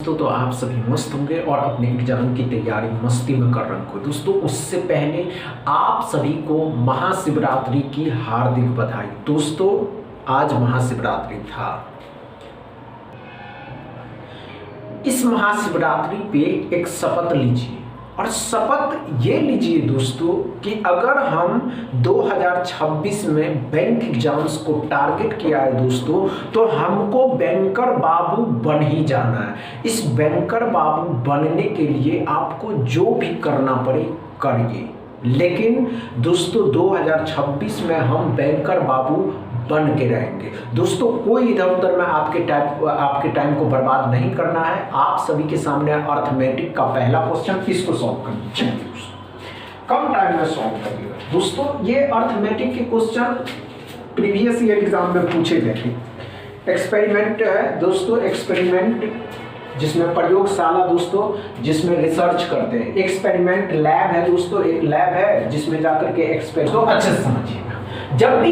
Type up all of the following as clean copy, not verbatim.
दोस्तों, तो आप सभी मस्त होंगे और अपने एग्जाम की तैयारी मस्ती में कर रहे हो। दोस्तों, उससे पहले आप सभी को महाशिवरात्रि की हार्दिक बधाई। दोस्तों, आज महाशिवरात्रि था। इस महाशिवरात्रि पे एक शपथ लीजिए और शपथ ये लीजिए दोस्तों कि अगर हम 2026 में बैंक एग्जाम्स को टारगेट किया है दोस्तों, तो हमको बैंकर बाबू बन ही जाना है। इस बैंकर बाबू बनने के लिए आपको जो भी करना पड़े करिए, लेकिन दोस्तों 2026 में हम बैंकर बाबू बन के रहेंगे। दोस्तों, कोई इधर उधर में आपके टाइम को बर्बाद नहीं करना है। आप सभी के सामने अर्थमेटिक का पहला क्वेश्चन, इसको सॉल्व करना चाहिए। कम टाइम में सॉल्व करिएगा दोस्तों। ये अर्थमेटिक के क्वेश्चन प्रीवियस ईयर एग्जाम में पूछे गए थे। एक्सपेरिमेंट है दोस्तों, एक्सपेरिमेंट जिसमें प्रयोगशाला दोस्तों, जिसमें रिसर्च करते हैं। एक्सपेरिमेंट लैब है दोस्तों, एक लैब है जिसमें जाकर के एक्सपेरिमेंट। तो अच्छे से समझिएगा, जब भी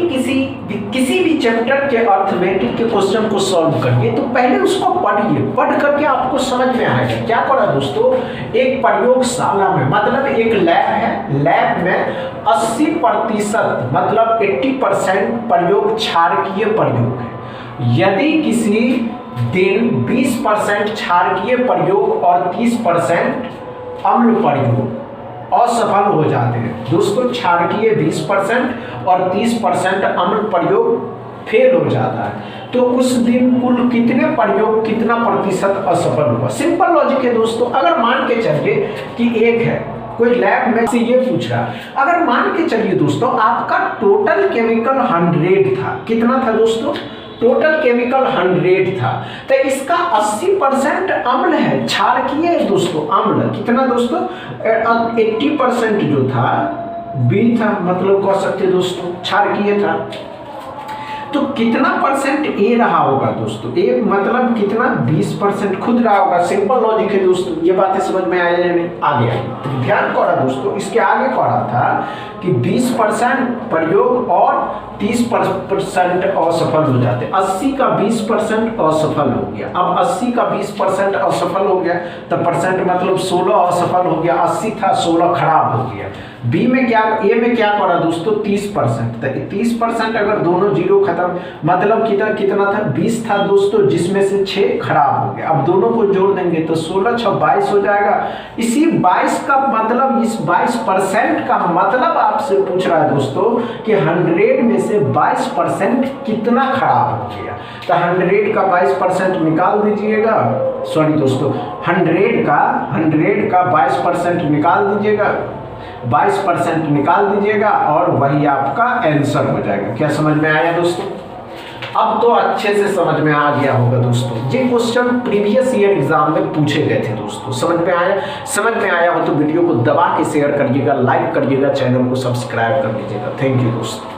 किसी भी चैप्टर के अर्थमेटिक के क्वेश्चन को सॉल्व करिए तो पहले उसको पढ़िए। पढ़ करके आपको समझ में आएगा क्या पढ़ा दोस्तों। एक प्रयोगशाला में मतलब एक लैब है, लैब में 80% मतलब 80% प्रयोग क्षारकीय प्रयोग है। यदि किसी दिन 20% क्षारकीय प्रयोग और 30% अम्ल प्रयोग असफल हो जाते हैं दोस्तों। क्षारकीय 20% और 30% अम्ल प्रयोग फेल हो जाता है, तो उस दिन कुल कितने प्रयोग कितना प्रतिशत असफल हुआ। सिंपल लॉजिक है दोस्तों। अगर मान के चलिए कि एक है, कोई लैब में से ये पूछ रहा, अगर मान के चलिए दोस्तों आपका टोटल केमिकल 100 था। कितना था दोस्तों? टोटल केमिकल 100 था, तो इसका 80% अम्ल है, क्षारकीय है दोस्तों। अम्ल कितना दोस्तों? 80% जो था बी था, मतलब कह सकते दोस्तों क्षारकीय था। तो कितना परसेंट ए रहा होगा दोस्तों? ए मतलब कितना? 20% खुद रहा होगा। सिंपल लॉजिक है दोस्तों। ये बातें समझ में आया या नहीं? आगे आई तो ध्यान करा दोस्तों। इसके आगे कहा था कि 20% प्रयोग और 30% असफल हो जाते। 80 का 20% असफल हो गया। अब 80 का 20% असफल हो गया तो परसेंट मतलब 16 असफल हो गया। 80 था, 16 खराब हो गया। बी में क्या, ए में क्या करा दोस्तों? 30%। तो 30% अगर दोनों जीरो खत्म मतलब कितना था? 20 था दोस्तों, जिसमें से 6 खराब हो गया। अब दोनों को जोड़ देंगे तो 16 6 22 हो जाएगा। इसी 22 का मतलब, इस 22% का मतलब आपसे पूछ रहा है दोस्तों कि 100 में से 22% कितना खराब हो गया। तो 100 का 22% निकाल दीजिएगा। सॉरी दोस्तों, 100 का 22% निकाल दीजिएगा। 22% निकाल दीजिएगा और वही आपका आंसर हो जाएगा। क्या समझ में आया दोस्तों? अब तो अच्छे से समझ में आ गया होगा दोस्तों। ये क्वेश्चन प्रीवियस ईयर एग्जाम में पूछे गए थे दोस्तों। समझ में आया? समझ में आया हो तो वीडियो को दबा के शेयर करिएगा, लाइक करिएगा, चैनल को सब्सक्राइब कर लीजिएगा। थैंक यू दोस्तों।